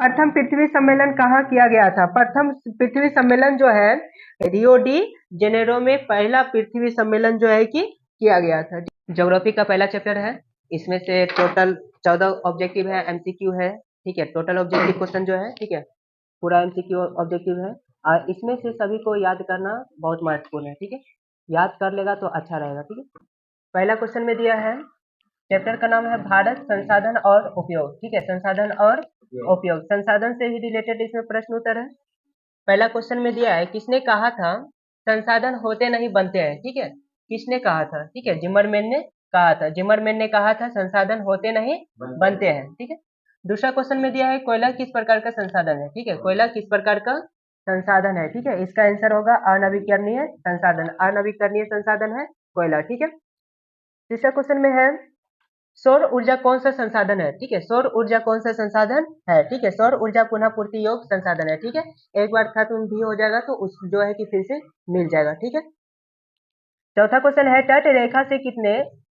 प्रथम पृथ्वी सम्मेलन कहाँ किया गया था? प्रथम पृथ्वी सम्मेलन जो है रियो डी जेनेरो में पहला पृथ्वी सम्मेलन जो है कि किया गया था। ज्योग्राफी का पहला चैप्टर है, इसमें से टोटल 14 ऑब्जेक्टिव है, एमसीक्यू है, ठीक है। टोटल ऑब्जेक्टिव क्वेश्चन जो है, ठीक है, पूरा एमसीक्यू ऑब्जेक्टिव है और इसमें से सभी को याद करना बहुत महत्वपूर्ण है, ठीक है। याद कर लेगा तो अच्छा रहेगा, ठीक है। पहला क्वेश्चन में दिया है, चैप्टर का नाम है भारत संसाधन और उपयोग, ठीक है। संसाधन और उपयोग, संसाधन से ही रिलेटेड इसमें प्रश्न उत्तर है। पहला क्वेश्चन में दिया है, किसने कहा था संसाधन होते नहीं बनते हैं, ठीक है। किसने कहा था? ठीक है, जिमरमैन ने कहा था। जिमरमैन ने कहा था संसाधन होते नहीं बनते हैं, ठीक है। दूसरा क्वेश्चन में दिया है, कोयला किस प्रकार का संसाधन है, ठीक है। कोयला किस प्रकार का संसाधन है, ठीक है। इसका आंसर होगा अनवीकरणीय संसाधन। अनवीकरणीय संसाधन है कोयला, ठीक है। तीसरा क्वेश्चन में है, सौर ऊर्जा कौन सा संसाधन है, ठीक है। सौर ऊर्जा कौन सा संसाधन है, ठीक है। सौर ऊर्जा पुनः पूर्ति योग्य संसाधन है, ठीक है। एक बार खत्म भी हो जाएगा तो उस जो है कि फिर से मिल जाएगा, ठीक है। चौथा क्वेश्चन है, तट रेखा से कितने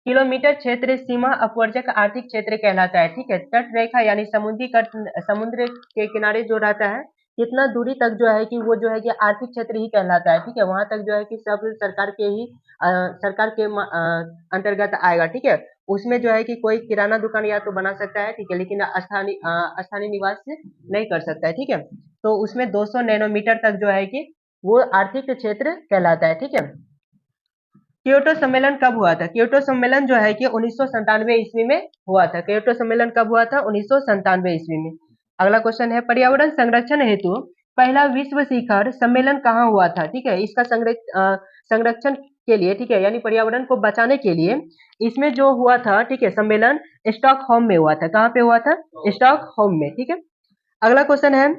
किलोमीटर क्षेत्र सीमा अपवर्जक आर्थिक क्षेत्र कहलाता है, ठीक है। तट रेखा यानी समुद्र के किनारे जो रहता है, कितना दूरी तक जो है कि वो जो है कि आर्थिक क्षेत्र ही कहलाता है, ठीक है। वहां तक जो है कि सब सरकार के अंतर्गत आएगा, ठीक है। उसमें जो है कि कोई किराना दुकान या तो बना सकता है, ठीक है, लेकिन स्थानीय निवास नहीं कर सकता है, ठीक है। तो उसमें 200 नैनोमीटर तक जो है कि वो आर्थिक क्षेत्र कहलाता है, ठीक है। क्योटो सम्मेलन कब हुआ था? क्योटो सम्मेलन जो है कि 1997 ईस्वी में हुआ था। क्योटो सम्मेलन कब हुआ था? 1997 ईस्वी में। अगला क्वेश्चन है, पर्यावरण संरक्षण हेतु पहला विश्व शिखर सम्मेलन कहाँ हुआ था, ठीक है। इसका संरक्षण के लिए, ठीक है, यानी पर्यावरण को बचाने के लिए इसमें जो हुआ था, ठीक है, सम्मेलन स्टॉकहोम में हुआ था। कहाँ पे हुआ था? स्टॉकहोम में, ठीक है। अगला क्वेश्चन है,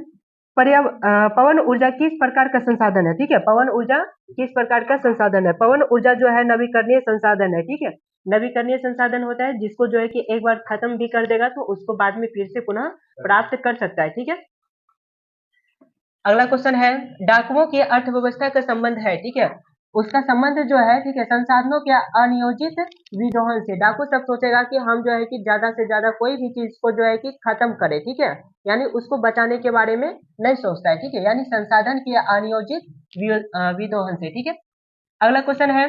पवन ऊर्जा किस प्रकार का संसाधन है, ठीक है। पवन ऊर्जा किस प्रकार का संसाधन है? पवन ऊर्जा जो है नवीकरणीय संसाधन है, ठीक है। नवीकरणीय संसाधन होता है जिसको जो है कि एक बार खत्म भी कर देगा तो उसको बाद में फिर से पुनः प्राप्त कर सकता है, ठीक है। अगला क्वेश्चन है, डाकुओं की अर्थव्यवस्था का संबंध है, ठीक है। उसका संबंध जो है, ठीक है, संसाधनों के अनियोजित विदोहन से। डाकू सब सोचेगा कि हम जो है कि ज्यादा से ज्यादा कोई भी चीज को जो है कि खत्म करे, ठीक है, यानी उसको बचाने के बारे में नहीं सोचता है, ठीक है, यानी संसाधन के अनियोजित विदोहन से, ठीक है। अगला क्वेश्चन है,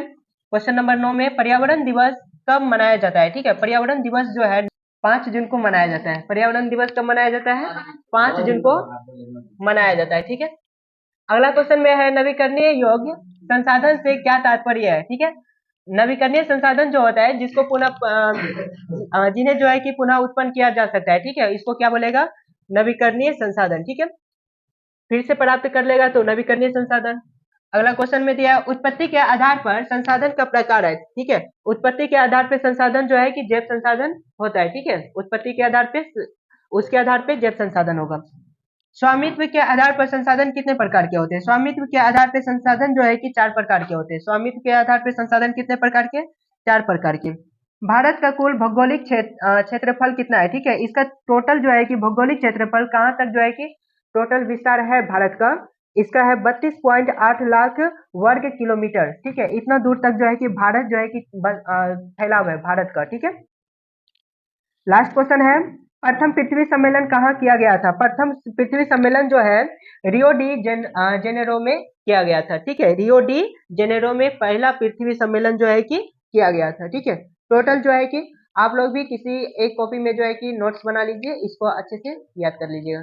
क्वेश्चन नंबर 9 में, पर्यावरण दिवस कब मनाया जाता है, ठीक है। पर्यावरण दिवस जो है 5 जून को मनाया जाता है। पर्यावरण दिवस कब मनाया जाता है? 5 जून को मनाया जाता है, ठीक है। अगला क्वेश्चन में है, नवीकरणीय योग्य संसाधन से क्या तात्पर्य है, ठीक है। नवीकरणीय संसाधन जो होता है जिसको जिन्हें जो है कि पुनः उत्पन्न किया जा सकता है, ठीक है, इसको क्या बोलेगा? नवीकरणीय संसाधन, ठीक है। फिर से प्राप्त कर लेगा तो नवीकरणीय संसाधन। अगला क्वेश्चन में दिया है, उत्पत्ति के आधार पर संसाधन का प्रकार है, ठीक है। उत्पत्ति के आधार पर संसाधन जो है कि जैव संसाधन होता है, ठीक है। उत्पत्ति के आधार पे उसके आधार पे जैव संसाधन होगा। स्वामित्व के आधार पर संसाधन कितने प्रकार के होते हैं? स्वामित्व के आधार पर संसाधन जो है कि 4 प्रकार के होते हैं। स्वामित्व के आधार पर संसाधन कितने प्रकार के? 4 प्रकार के। भारत का कुल भौगोलिक क्षेत्रफल कितना है, ठीक है। इसका टोटल जो है कि भौगोलिक क्षेत्रफल कहाँ तक जो है कि टोटल विस्तार है भारत का, इसका है 32.8 लाख वर्ग किलोमीटर, ठीक है। इतना दूर तक जो है कि भारत जो है कि फैला हुआ है भारत का, ठीक है। लास्ट क्वेश्चन है, प्रथम पृथ्वी सम्मेलन कहाँ किया गया था? प्रथम पृथ्वी सम्मेलन जो है रियो डी जेनेरो में किया गया था, ठीक है। रियो डी जेनेरो में पहला पृथ्वी सम्मेलन जो है कि किया गया था, ठीक है। टोटल जो है कि आप लोग भी किसी एक कॉपी में जो है कि नोट्स बना लीजिए, इसको अच्छे से याद कर लीजिएगा।